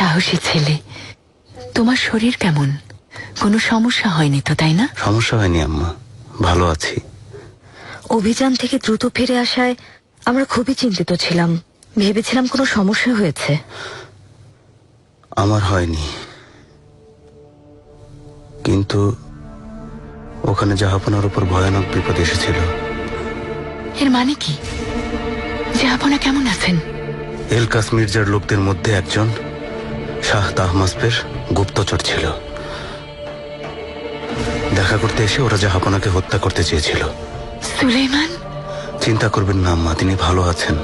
সাহসী ছেলে। তোমার শরীর কেমন? কোনো সমস্যা হয়নি তো, তাই না? সমস্যা হয়নি আম্মা, ভালো আছি। অভিযান থেকে দ্রুত ফিরে আসায় আমরা খুবই চিন্তিত ছিলাম, ভেবেছিলাম কোনো সমস্যা হয়েছে। আমার হয়নি, কিন্তু ওখানে জাহাপনার উপর ভয়ানক বিপদ এসেছিল। এর মানে কি? জাহাপনা কেমন আছেন? এলকাস মির্জার লোকদের মধ্যে একজন শাহ তাহমাসপের গুপ্তচর ছিল। দেখা করতে এসে ওরা জাহাপনাকে হত্যা করতে চেয়েছিল। সুলাইমান? চিন্তা করবেন না আম্মা, তিনি ভালো আছেন।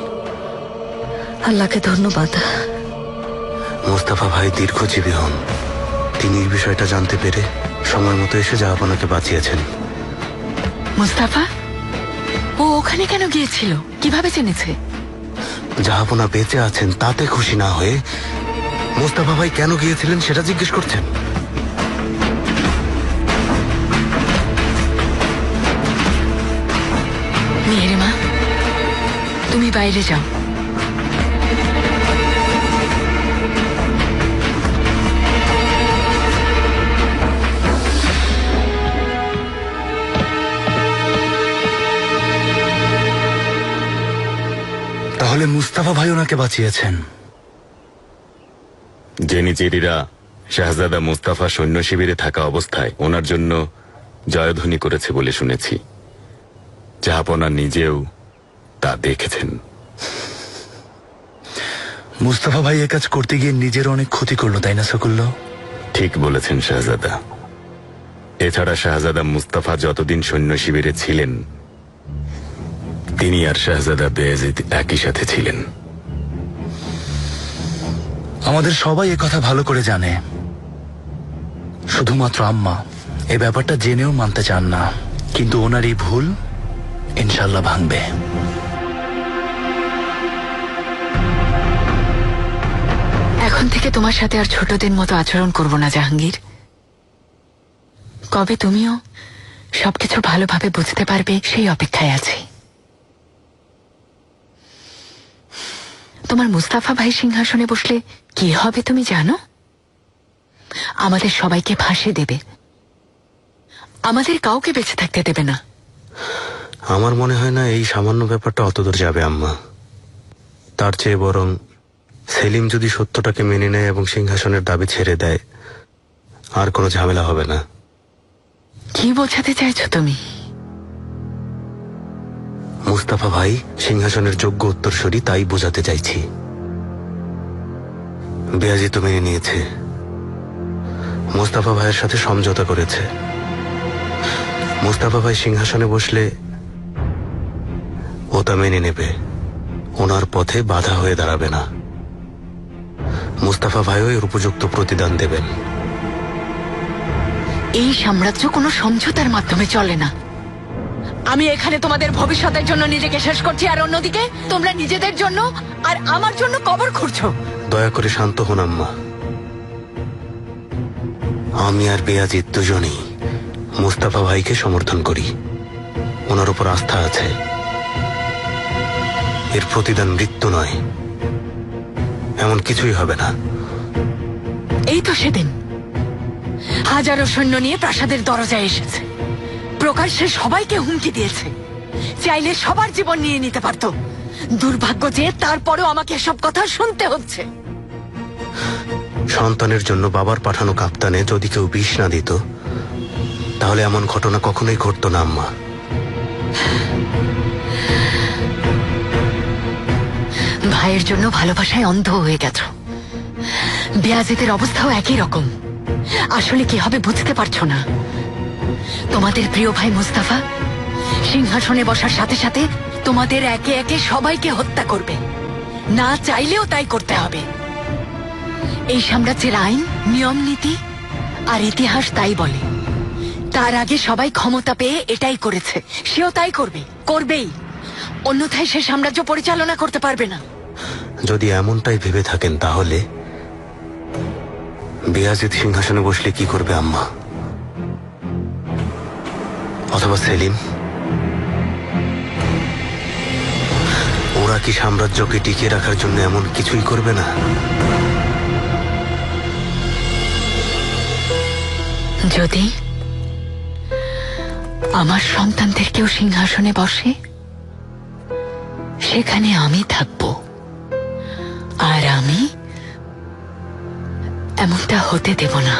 আল্লাহকে ধন্যবাদ। মোস্তাফা ভাই দীর্ঘজীবী হন। তিনি এই বিষয়টা জানতে পেরে সময় মতো এসে জাহাপনাকে বাঁচিয়েছেন। মুস্তাফা ও ওখানে কেন গিয়েছিল? কিভাবে জেনেছে? জাহাপনা বেঁচে আছেন তাতে খুশি না হয়ে মোস্তাফা ভাই কেন গিয়েছিলেন সেটা জিজ্ঞেস করছেন। মেয়ের মা, তুমি বাইরে যাও। তাহলে মুস্তাফা ভাই ওনাকে বাঁচিয়েছেন? জেনিচেরিরা শাহজাদা মুস্তাফা সৈন্য শিবিরে থাকা অবস্থায় ওনার জন্য জয়ধ্বনি করেছে বলে শুনেছি। জাহাপনা নিজেও তা দেখেছেন। মুস্তাফা ভাই এ কাজ করতে গিয়ে নিজের অনেক ক্ষতি করলো, তাই না সকুল্ল? ঠিক বলেছেন শাহজাদা। এছাড়া শাহজাদা মুস্তাফা যতদিন সৈন্য শিবিরে ছিলেন তিনি আর শাহজাদা বেয়াজিদ একই সাথে ছিলেন। আমাদের সবাই কথা ভালো করে জানে, শুধুমাত্র আম্মা এ ব্যাপারটা জেনেও মানতে চান না। কিন্তু ওনার এই ভুল ইনশাল্লাহ ভাঙবে। এখন থেকে তোমার সাথে আর ছোটদের মতো আচরণ করব না জাহাঙ্গীর। কবে তুমিও সবকিছু ভালোভাবে বুঝতে পারবে সেই অপেক্ষায় আছি। তোমার মুস্তাফা ভাই সিংহাসনে বসলে কি হবে তুমি জানো? আমাদের সবাইকে ফাঁসি দেবে, আমাদের কাউকে বেঁচে থাকতে দেবে না। আমার মনে হয় না এই সামান্য ব্যাপারটা অতদূর যাবে আম্মা। তার চেয়ে বরং সেলিম যদি সত্যটাকে মেনে নেয় এবং সিংহাসনের দাবি ছেড়ে দেয়, আর কোনো ঝামেলা হবে না। কি বোঝাতে চাইছো তুমি? মুস্তাফা ভাই সিংহাসনের যোগ্য উত্তরসূরি, তাই বোঝাতে চাইছি। বেয়াজি তো মেনে নিয়েছে, মুস্তাফা ভাইয়ের সাথে সমঝোতা করেছে। মুস্তাফা ভাই সিংহাসনে বসলে ও তা মেনে নেবে, ওনার পথে বাধা হয়ে দাঁড়াবে না। মুস্তাফা ভাইও এর উপযুক্ত প্রতিদান দেবেন। এই সাম্রাজ্য কোনো সমঝোতার মাধ্যমে চলে না। আমি এখানে তোমাদের ভবিষ্যতের জন্য নিজেকে শেষ করছি, আর অন্যদিকে তোমরা নিজেদের জন্য আর আমার জন্য কবর খুঁড়ছো। দয়া করে শান্ত হন আম্মা। আমি আর বেয়াজিদ দুজনেই মুস্তাফা ভাইকে সমর্থন করি, ওনার উপর আস্থা আছে। এর প্রতিদান মৃত্যু নয়, এমন কিছুই হবে না। এই তো সেদিন হাজারো সৈন্য নিয়ে প্রাসাদের দরজায় এসেছে, প্রকাশ্যে সবাইকে হুমকি দিয়েছে, চাইলে সবার জীবন নিয়ে নিতে পারত। দুর্ভাগ্য যে তারপরেও আমাকে সব কথা শুনতে হচ্ছে। সন্তানের জন্য বাবার পাঠানো কাপ্তানে যদি কেউ বিষ না দিত তাহলে এমন ঘটনা কখনোই ঘটতো না আম্মা। ভাইয়ের জন্য ভালোবাসায় অন্ধ হয়ে গেছো। বেয়াজিদের অবস্থাও একই রকম। আসলে কি হবে বুঝতে পারছো না। তোমাদের প্রিয় ভাই মুস্তাফা সিংহাসনে বসার সাথে সাথে তোমাদের একে একে সবাইকে হত্যা করবে, না চাইলেও তাই করতে হবে। এই সাম্রাজ্যের আইন, নিয়ম নীতি আর ইতিহাস তাই বলে। তার আগে সবাই ক্ষমতা পেয়ে এটাই করেছে, সেও তাই করবে, করবেই। অন্যথায় সে সাম্রাজ্য পরিচালনা করতে পারবে না। যদি এমনটাই ভেবে থাকেন তাহলে বেয়াজিদ সিংহাসনে বসলে কি করবে আম্মা? অথবা সেলিম? ওরা কি সাম্রাজ্যকে টিকিয়ে রাখার জন্য এমন কিছুই করবে না? যদি আমার সন্তানদের কেউ সিংহাসনে বসে, সেখানে আমি থাকব, আর আমি এমনটা হতে দেব না।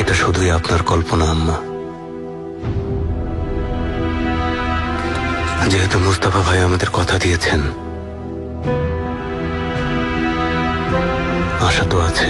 এটা শুধুই আপনার কল্পনা আম্মা। যেহেতু মুস্তাফা ভাই আমাদের কথা দিয়েছেন, আশা তো আছে।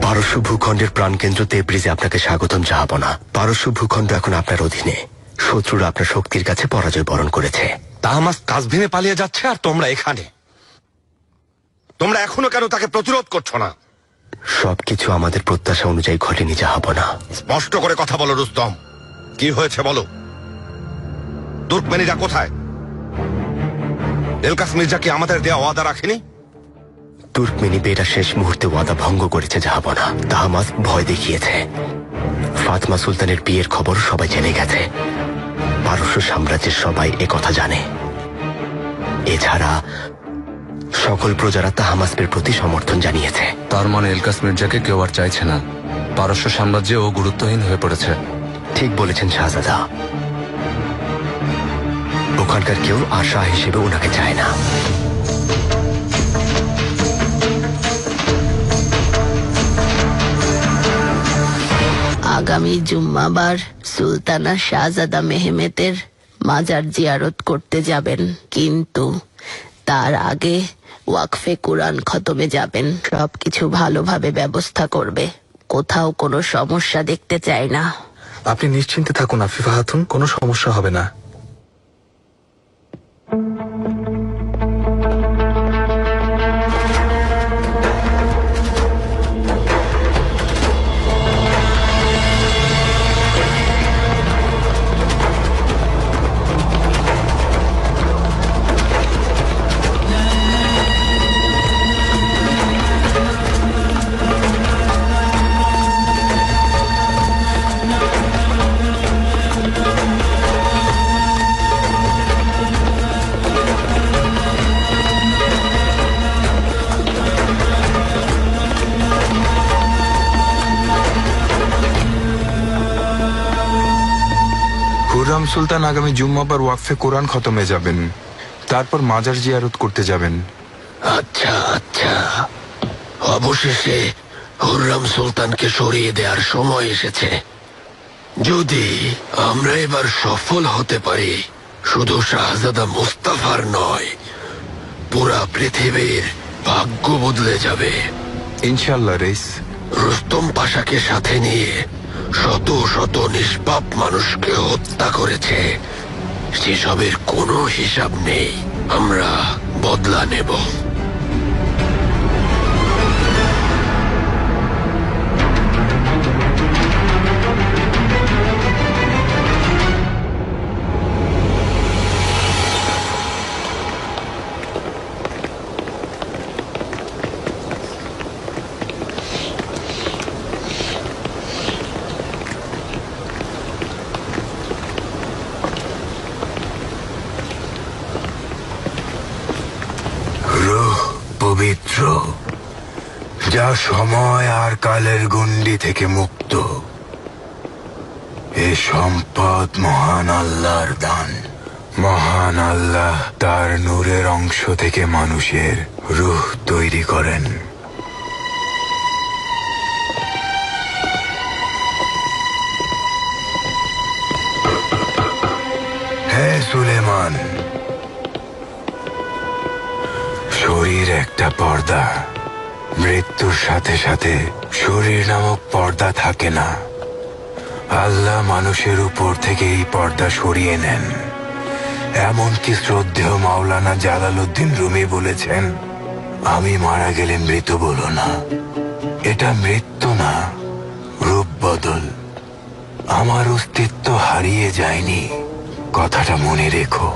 পারস্য ভূখণ্ডের প্রাণকেন্দ্র তেব্রিজে আপনাকে স্বাগতম জাহাপনা। পারস্য ভূখণ্ড এখন আপনার অধীনে। শত্রুরা আপনার শক্তির কাছে পরাজয় বরণ করেছে। তাহমাস কাজভিনে পালিয়ে যাচ্ছে আর তোমরা এখানে। তোমরা এখনো কেন তাকে প্রতিরোধ করছো না? সবকিছু আমাদের প্রত্যাশা অনুযায়ী ঘটেনি জাহাপনা। স্পষ্ট করে কথা বলো রুস্তম, কি হয়েছে বলো। তুর্কমেনিরা কোথায়? এলকাস মির্জা কি আমাদের দেয়া ওয়াদা রাখেনি? তুর্কমেনি বেটা শেষ মুহূর্তে ওয়াদা ভঙ্গ করেছে জাহাপনা। তাহমাস ভয় দেখিয়েছে। ফাতমা সুলতানের বিয়ের খবর সবাই জেনে গেছে। পারস্য সাম্রাজ্যের সবাই কথা জানে। এছাড়া সকল প্রজারা তাহমাসের প্রতি সমর্থন জানিয়েছে। তার মানে এলকাস মির্জাকে কেউ আর চাইছে না। পারস্য সাম্রাজ্যে ও গুরুত্বহীন হয়ে পড়েছে। ঠিক বলেছেন শাহজাদা। ওখানকার কেউ আশা হিসেবে ওনাকে চায় না। আগামী জুম্মাবার সুলতানা শাহজাদা মেহমেতের মাজার জিয়ারত করতে যাবেন, কিন্তু তার আগে ওয়াকফে কুরআন খতমে যাবেন। সবকিছু ভালোভাবে ব্যবস্থা করবে, কোথাও কোনো সমস্যা দেখতে চাই না। আপনি নিশ্চিন্তে থাকুন আফিফা খাতুন, কোনো সমস্যা হবে না। খুররাম সুলতান আগামী জুম্মাবার ওয়াকফে কোরআন খতমে যাবেন, তারপর মাজার জিয়ারত করতে যাবেন। আচ্ছা আচ্ছা, অবশেষে খুররাম সুলতানকে সরিয়ে দেওয়ার সময় এসেছে। যদি আমরা এবার সফল হতে পারি, শুধু শাহজাদা মুস্তাফার নয়, পুরা পৃথিবীর ভাগ্য বদলে যাবে। ইনশাল্লাহ রেস। রুস্তম পাশাকে সাথে নিয়ে শত শত নিষ্পাপ মানুষকে হত্যা করেছে, সেসবের কোনো হিসাব নেই। আমরা বদলা নেব। পবিত্র, যা সময় আর কালের গণ্ডি থেকে মুক্ত। এ সম্পদ মহান আল্লাহর দান। মহান আল্লাহ তার নূরের অংশ থেকে মানুষের রূহ তৈরি করেন। হে সুলেমান, শরীর একটা পর্দা। মৃত্যুর সাথে সাথে শরীর নামক পর্দা থাকে না। আল্লাহ মানুষের উপর থেকে এই পর্দা সরিয়ে নেন। এমনকি শ্রদ্ধেয় মাওলানা জালালউদ্দিন রুমি বলেছেন, আমি মারা গেলে মৃত বলো না, এটা মৃত্যু না, রূপ বদল। আমার অস্তিত্ব হারিয়ে যায়নি, কথাটা মনে রেখো।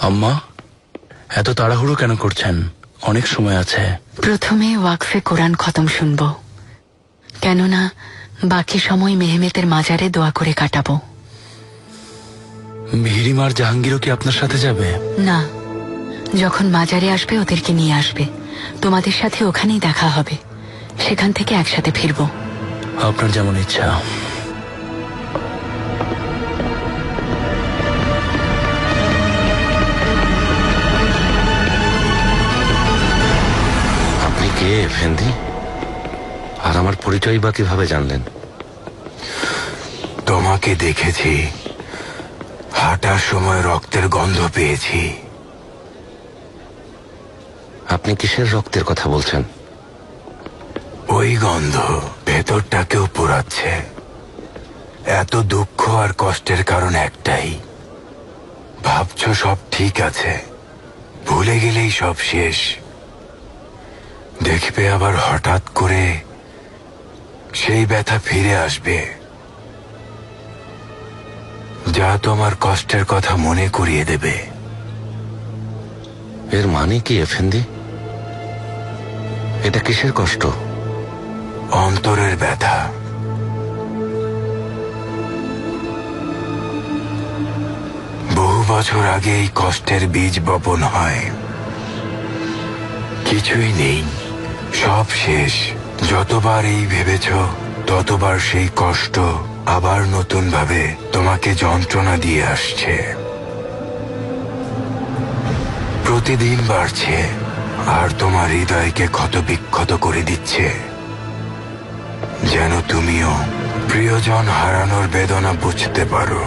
আম্মা, এত তাড়াহুড়ো কেন করছেন? অনেক সময় আছে। প্রথমে ওয়াকফে কোরআন খতম শুনব, কেননা বাকি সময় মেহমেতের মাজারে দোয়া করে কাটাবো। মিহিরিমার জাহাঙ্গীরও কি আপনার সাথে যাবে? না, যখন মাজারে আসবে ওদেরকে নিয়ে আসবে। তোমাদের সাথে ওখানেই দেখা হবে, সেখান থেকে একসাথে ফিরবো। আপনার যেমন ইচ্ছা। আপনি কে এফেন্দি? আর আমার পরিচয় বা কিভাবে জানলেন? তোমাকে দেখেছি, হাঁটার সময় রক্তের গন্ধ পেয়েছি। আপনি কিসের রক্তের কথা বলছেন? ওই গন্ধ ভেতরটাকেও পোড়াচ্ছে। এত দুঃখ আর কষ্টের কারণ একটাই, ভাবছো সব ঠিক আছে, ভুলে গেলেই সব শেষ। দেখবে আবার হঠাৎ করে সেই ব্যথা ফিরে আসবে, যা তোমার কষ্টের কথা মনে করিয়ে দেবে। এর মানে কি এফেন্দি? এটা কিসের কষ্ট? অন্তরের ব্যথা। বহু বছর আগে এই কষ্টের বীজ বপন হয়। কিছুই নেই, সব শেষ। যতবার এই ভেবেছ, ততবার সেই কষ্ট আবার নতুন ভাবে তোমাকে যন্ত্রণা দিয়ে আসছে। প্রতিদিন বাড়ছে আর তোমার হৃদয়কে ক্ষতবিক্ষত করে দিচ্ছে, যেন তুমিও প্রিয়জন হারানোর বেদনা বুঝতে পারো।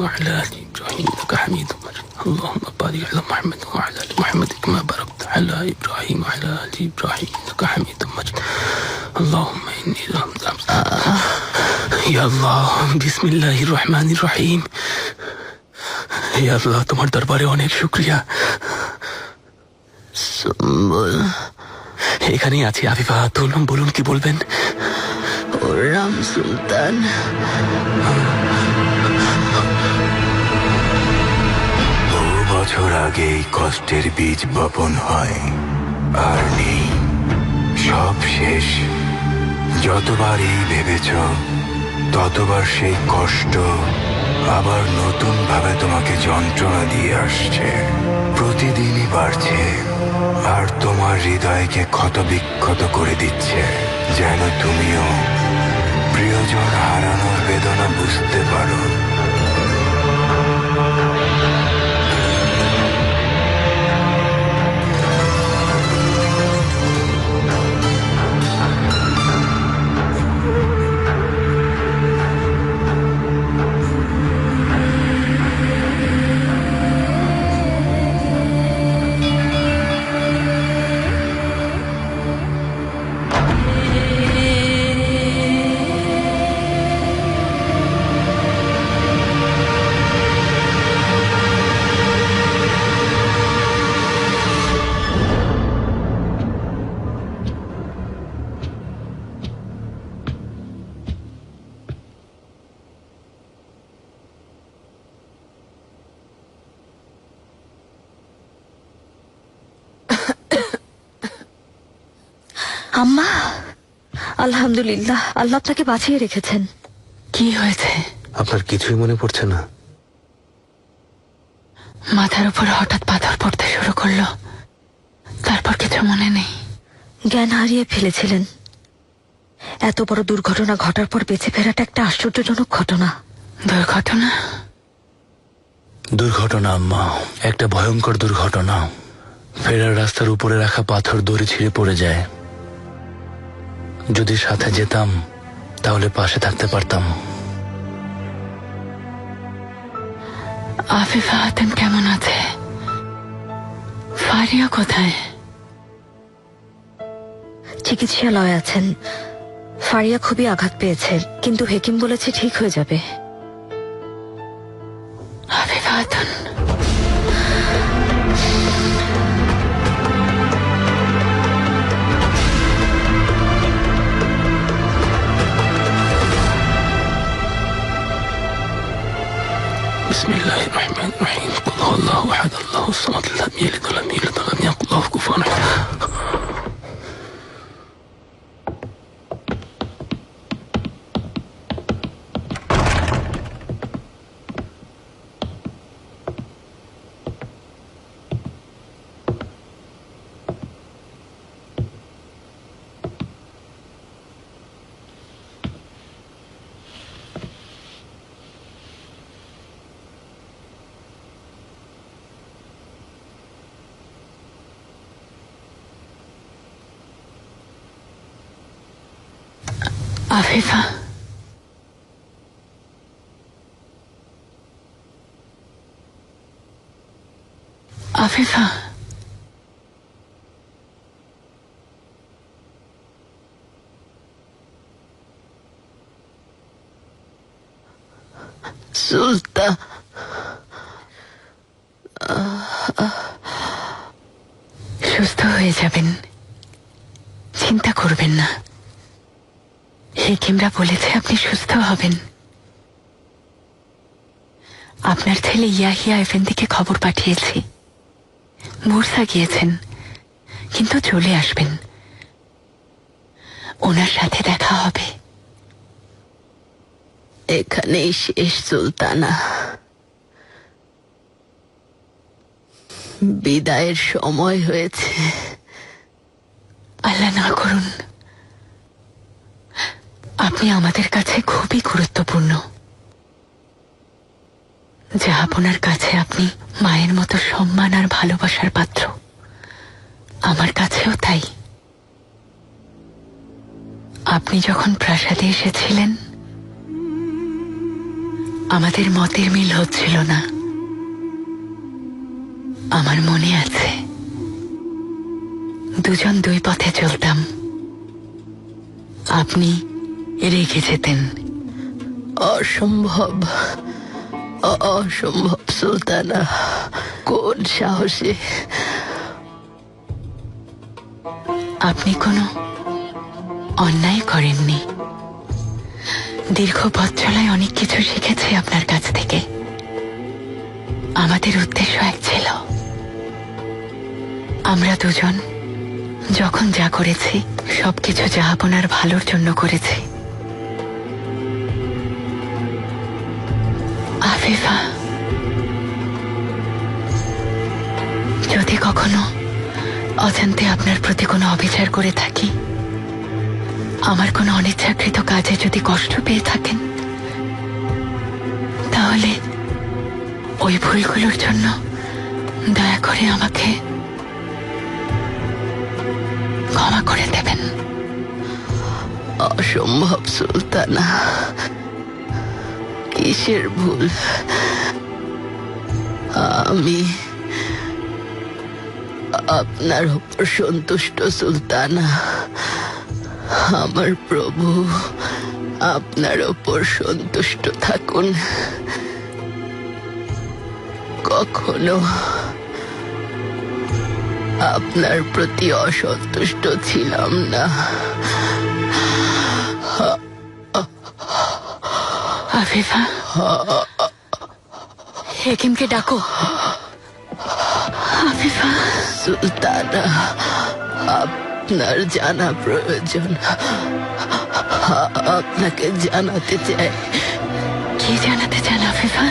وعلى آل إبراهيم إنك حميد مجيد اللهم بارك على محمد وعلى آل محمد كما باركت على إبراهيم وعلى آل إبراهيم إنك حميد مجيد اللهم إني يا الله بسم الله الرحمن الرحيم يا الله তোমার দরবারে অনেক শুকরিয়া সুম্বুল এখানেই আছি আফিফা খাতুন বলুন কি বলবেন খুররাম সুলতান বহু বছর আগে এই কষ্টের বীজ বপন হয় আর নেই, সব শেষ। যতবার এই ভেবেছ ততবার সেই কষ্ট আবার নতুন ভাবে তোমাকে যন্ত্রণা দিয়ে আসছে, প্রতিদিনই বাড়ছে আর তোমার হৃদয়কে ক্ষতবিক্ষত করে দিচ্ছে, যেন তুমিও প্রিয়জন হারানোর বেদনা বুঝতে পারো। আম্মা, আলহামদুলিল্লাহ, আল্লাহ আপনাকে বাঁচিয়ে রেখেছেন। কি হয়েছে? আপনার কিছুই মনে পড়ছে না? মাথার উপর হঠাৎ পাথর পড়তে শুরু করলো, তারপর কিছু মনে নেই। জ্ঞান হারিয়ে ফেলেছিলেন। এত বড় দুর্ঘটনা ঘটার পর বেঁচে ফেরাটা একটা আশ্চর্যজনক ঘটনা। দুর্ঘটনা? দুর্ঘটনা আম্মা, একটা ভয়ঙ্কর দুর্ঘটনা। ফেরার রাস্তার উপরে রাখা পাথর দড়ি ছিঁড়ে পড়ে যায়। যদি সাথে যেতাম তাহলে পাশে থাকতে পারতাম। আফিফা খাতুন কেমন আছে? ফারিয়া কোথায়? চিকিৎসালয়ে আছেন। ফারিয়া খুবই আঘাত পেয়েছে, কিন্তু হেকিম বলেছে ঠিক হয়ে যাবে। আফিফা খাতুন بسم الله الرحمن الرحيم قل هو الله احد الله الصمد لم يلد ولم يولد ولم يكن له كفوا احد আফিফা, আফিফা, সুলতান সুস্থ হয়ে যাবেন, চিন্তা করবেন না। হেকিমরা বলেছে আপনি সুস্থ হবেন। আপনার ছেলে ইয়াহিয়া এফেন্দিকে খবর পাঠিয়েছি, বুরসা গিয়েছেন, কিন্তু চলে আসবেন, ওনার সাথে দেখা হবে। এখানেই শেষ সুলতানা, বিদায়ের সময় হয়েছে। আল্লাহ না করুন। আপনি আমাদের কাছে খুবই গুরুত্বপূর্ণ। জাহাপনার কাছে আপনি মায়ের মতো সম্মান আর ভালোবাসার পাত্র, আমার কাছেও তাই। আপনি যখন প্রাসাদে এসেছিলেন আমাদের মতের মিল হচ্ছিল না। আমার মনে আছে, দুজন দুই পথে চলতাম। আপনি রেগে যেতেন। অসম্ভব, অসম্ভব সুলতানা, কোন সাহসে? আপনি কোনো অন্যায় করেননি। দীর্ঘ পথ চলায় অনেক কিছু শিখেছি আপনার কাছ থেকে। আমাদের উদ্দেশ্য এক ছিল। আমরা দুজন যখন যা করেছি সবকিছু জাহাপনার ভালোর জন্য করেছি। আফিফা, যদি কখনো অজান্তে আপনার প্রতি কোনো অবিচার করে থাকি, আমার কোনো অনিচ্ছাকৃত কাজে যদি কষ্ট পেয়ে থাকেন, তাহলে ওই ভুলগুলোর জন্য দয়া করে আমাকে ক্ষমা করে দেবেন। অসম্ভব সুলতানা, কিসের ভুল? আমি আপনার উপর সন্তুষ্ট সুলতানা। আমার প্রভু আপনার উপর সন্তুষ্ট থাকুন। কখনো আপনার প্রতি অসন্তুষ্ট ছিলাম না। আফিফা, হেকিমকে ডাকো। আফিফা। সুলতানা, আপনার জানা প্রয়োজন। আপনাকে জানাতে চাই। কি জানাতে চান আফিফা?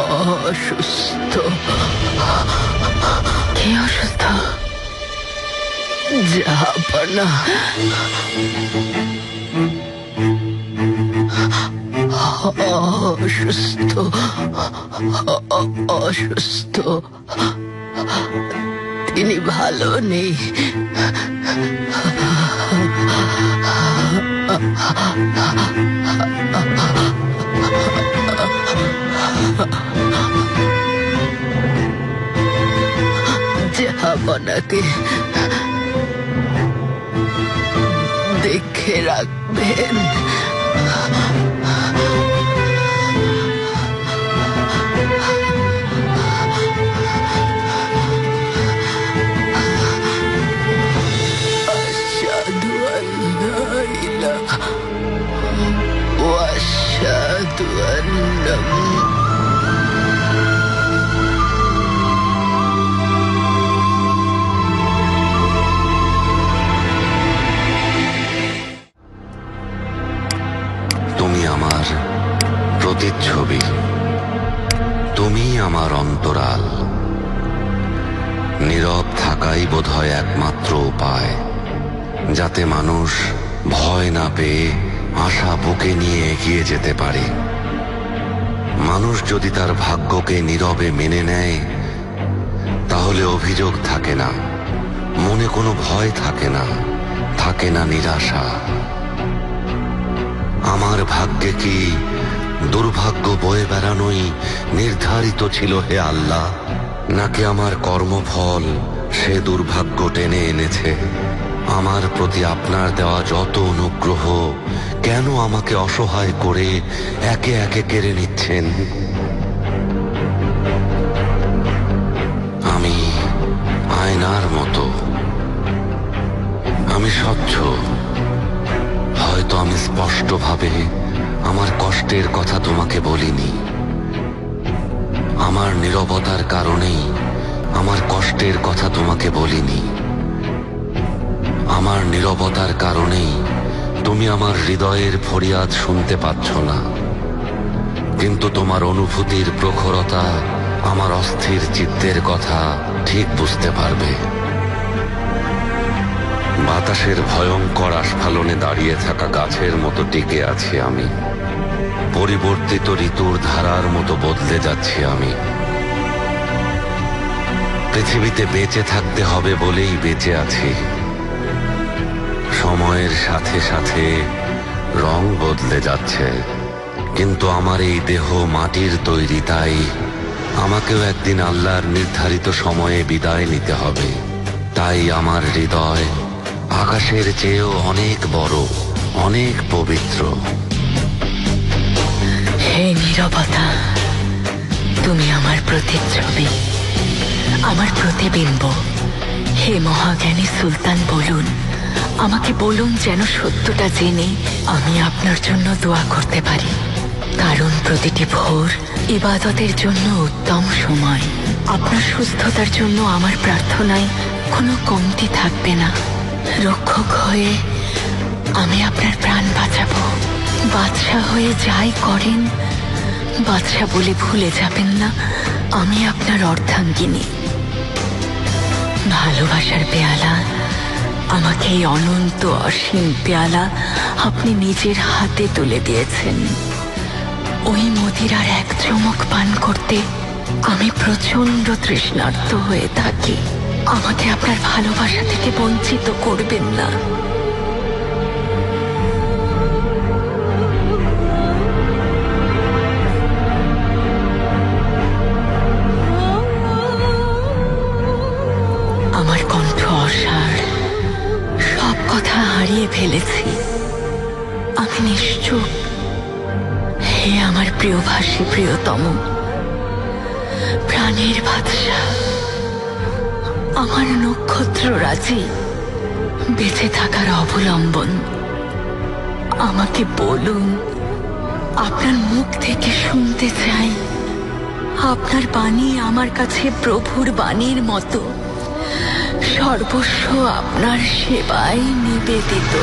অসুস্থ। কে অসুস্থ? জাহাপনা। অসুস্থ, অসুস্থ। তিনি ভালো নেই। জাহাপনাকে দেখে রাখবেন। أشهد أن لا إله وأشهد أن তুমি আমার প্রতিচ্ছবি, তুমি আমার অন্তরাল। নীরব থাকাই বোধহয় একমাত্র উপায়, যাতে মানুষ ভয় না পেয়ে আশা বুকে নিয়ে এগিয়ে যেতে পারে। মানুষ যদি তার ভাগ্যকে নীরবে মেনে নেয়, তাহলে অভিযোগ থাকে না, মনে কোনো ভয় থাকে না, থাকে না নিরাশা। আমার ভাগ্যে কি দুর্ভাগ্য বয়ে বেড়ানোই নির্ধারিত ছিল হে আল্লাহ, নাকি আমার কর্মফল সে দুর্ভাগ্য টেনে এনেছে? আমার প্রতি আপনার দেওয়া যত অনুগ্রহ কেন আমাকে অসহায় করে একে একে কেড়ে নিচ্ছেন? আমি আয়নার মতো, আমি স্বচ্ছ। হয়তো আমি স্পষ্টভাবে আমার কষ্টের কথা তোমাকে বলিনি। আমার নীরবতার কারণেই আমার কষ্টের কথা তোমাকে বলিনি। আমার নীরবতার কারণেই তুমি আমার হৃদয়ের ফরিয়াদ শুনতে পাচ্ছ না। কিন্তু তোমার অনুভূতির প্রখরতা আমার অস্থির চিত্তের কথা ঠিক বুঝতে পারবে। বাতাসের ভয়ঙ্কর আস্ফালনে দাঁড়িয়ে থাকা গাছের মতো টিকে আছি আমি। পরিবর্তিত ঋতুর ধারার মতো বদলে যাচ্ছি আমি। পৃথিবীতে বেঁচে থাকতে হবে বলেই বেঁচে আছি। সময়ের সাথে সাথে রং বদলে যাচ্ছে, কিন্তু আমার এই দেহ মাটির তৈরি, তাই আমাকেও একদিন আল্লাহর নির্ধারিত সময়ে বিদায় নিতে হবে। তাই আমার হৃদয় আকাশের চেয়েও অনেক বড়, অনেক পবিত্র। হে নীরবতা, তুমি আমার প্রতিচ্ছবি, আমার প্রতিবিম্ব। হে মহাজ্ঞানী সুলতান, বলুন, আমাকে বলুন, যেন সত্যটা জেনে আমি আপনার জন্য দোয়া করতে পারি। কারণ প্রতিটি ভোর ইবাদতের জন্য উত্তম সময়। আপনার সুস্থতার জন্য আমার প্রার্থনায় কোনো কমতি থাকবে না। রক্ষক হয়ে আমি আপনার প্রাণ বাঁচাবো। বাদশা হয়ে যাই করেন, বাদশা বলে ভুলে যাবেন না আমি আপনার অর্ধাঙ্গিনী। ভালোবাসার পেয়ালা, আমাকে এই অনন্ত অসীম পেয়ালা আপনি নিজের হাতে তুলে দিয়েছেন। ওই মদিরার এক চমক পান করতে আমি প্রচন্ড তৃষ্ণার্ত হয়ে থাকি। আমাকে আপনার ভালোবাসা থেকে বঞ্চিত করবেন না। আমার কণ্ঠ অসাড়, সব কথা হারিয়ে ফেলেছি, আমি নিশ্চুপ। হে আমার প্রিয়ভাষী প্রিয়তম, প্রাণের বাদশা, আমার নক্ষত্র রাজি, বেঁচে থাকার অবলম্বন, আমাকে বলুন, আপনার মুখ থেকে শুনতে চাই। আপনার বাণী আমার কাছে প্রভুর বাণীর মতো, সর্বস্ব আপনার সেবায় নিবেদিত।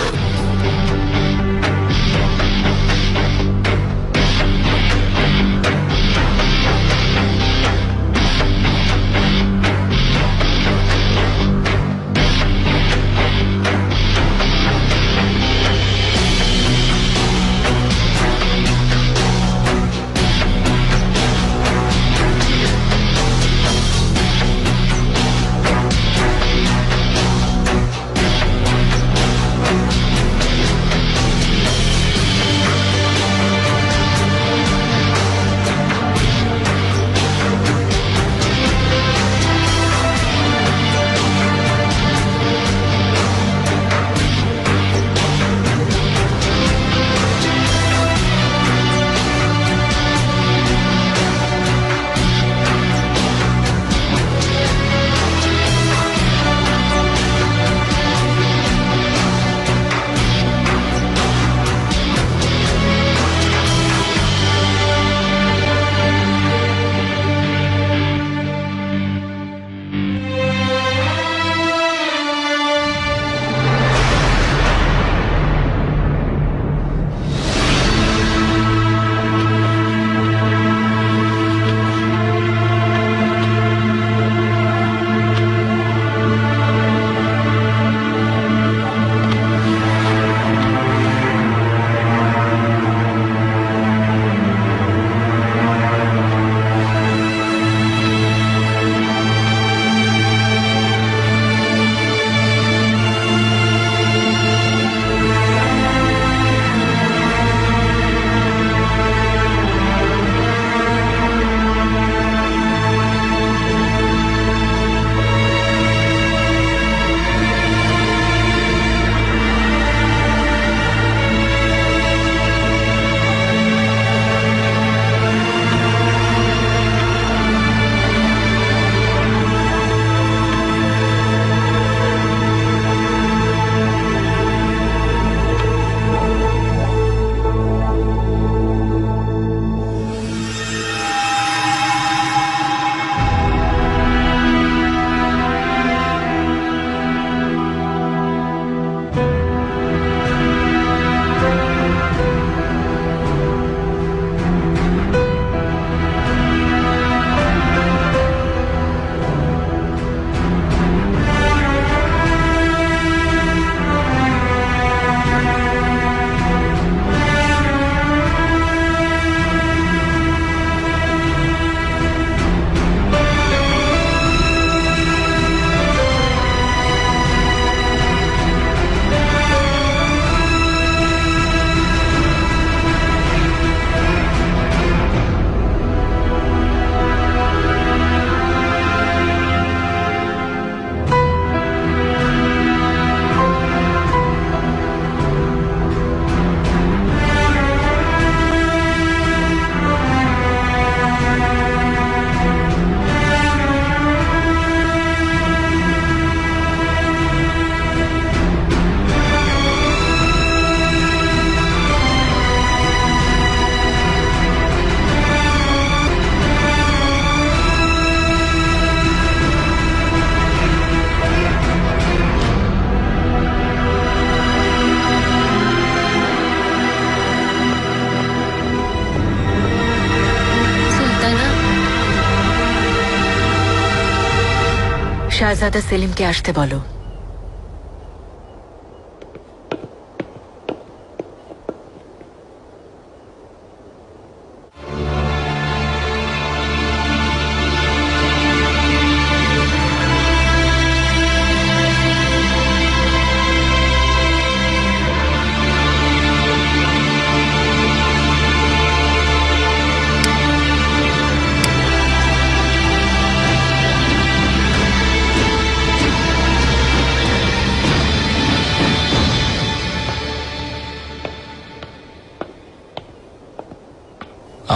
শাহজাদা সেলিমকে আসতে বলো।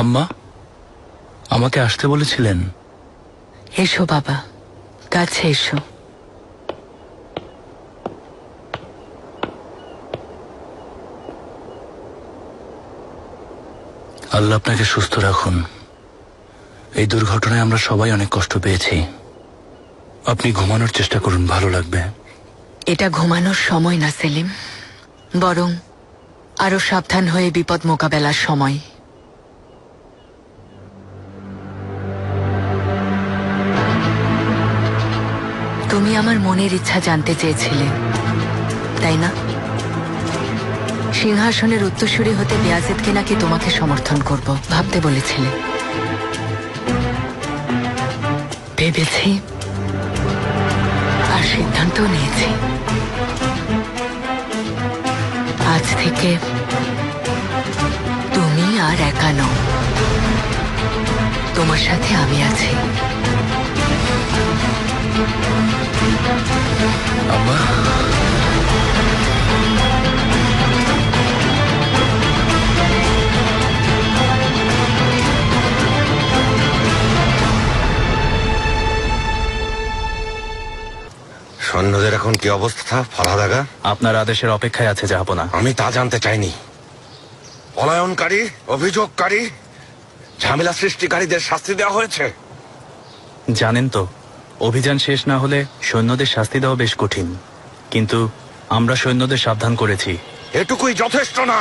আম্মা আমাকে আসতে বলেছিলেন? এসো বাবা, কাছে এসো। আল্লাহ আপনাকে সুস্থ রাখুন। এই দুর্ঘটনায় আমরা সবাই অনেক কষ্ট পেয়েছি। আপনি ঘুমানোর চেষ্টা করুন, ভালো লাগবে। এটা ঘুমানোর সময় না সেলিম, বরং আরো সাবধান হয়ে বিপদ মোকাবেলার সময়। তুমি আমার মনের ইচ্ছা জানতে চেয়েছিলে, তাই না? সিংহাসনের উত্তরসূরি হতে বেয়াজিদকে নাকি তোমাকে সমর্থন করব ভাবতে বলেছিলে। ভেবেছি আর সিদ্ধান্ত নিয়েছি, আজ থেকে তুমি আর একা নও, তোমার সাথে আমি আছি। আম্মা সৈন্যদের এখন কি অবস্থা ফালাদাগা? আপনার আদেশের অপেক্ষায় আছে জাহাপনা। আমি তা জানতে চাইনি। পলায়নকারী, অভিযোগকারী, ঝামেলা সৃষ্টিকারীদের শাস্তি দেওয়া হয়েছে। জানেন তো, অভিযান শেষ না হলে সৈন্যদের শাস্তি দেওয়া বেশ কঠিন, কিন্তু আমরা সৈন্যদের সাবধান করেছি। এটুকুই যথেষ্ট না।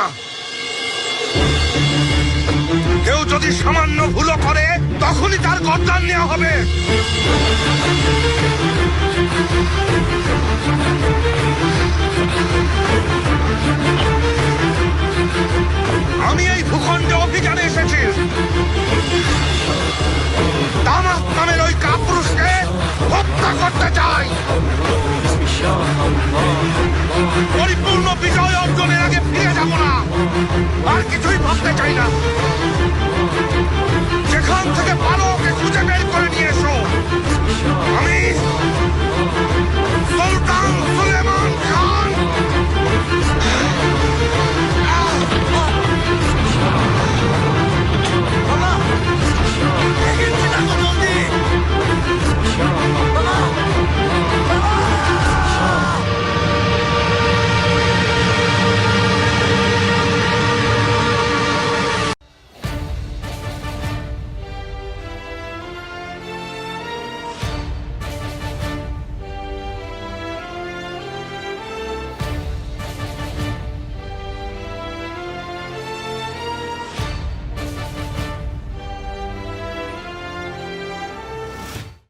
কেউ যদি সামান্য ভুলও করে তখনই তার গর্দান নেওয়া হবে। আমি এই ভূখণ্ডে অভিযানে এসেছি। দামাত নামের ওই কাপুরুষকে হত্যা করতে চাই। পরিপূর্ণ বিজয় অর্জনের আগে ফিরে যাব না, আর কিছুই ভাবতে চাই না। যেখান থেকে পারো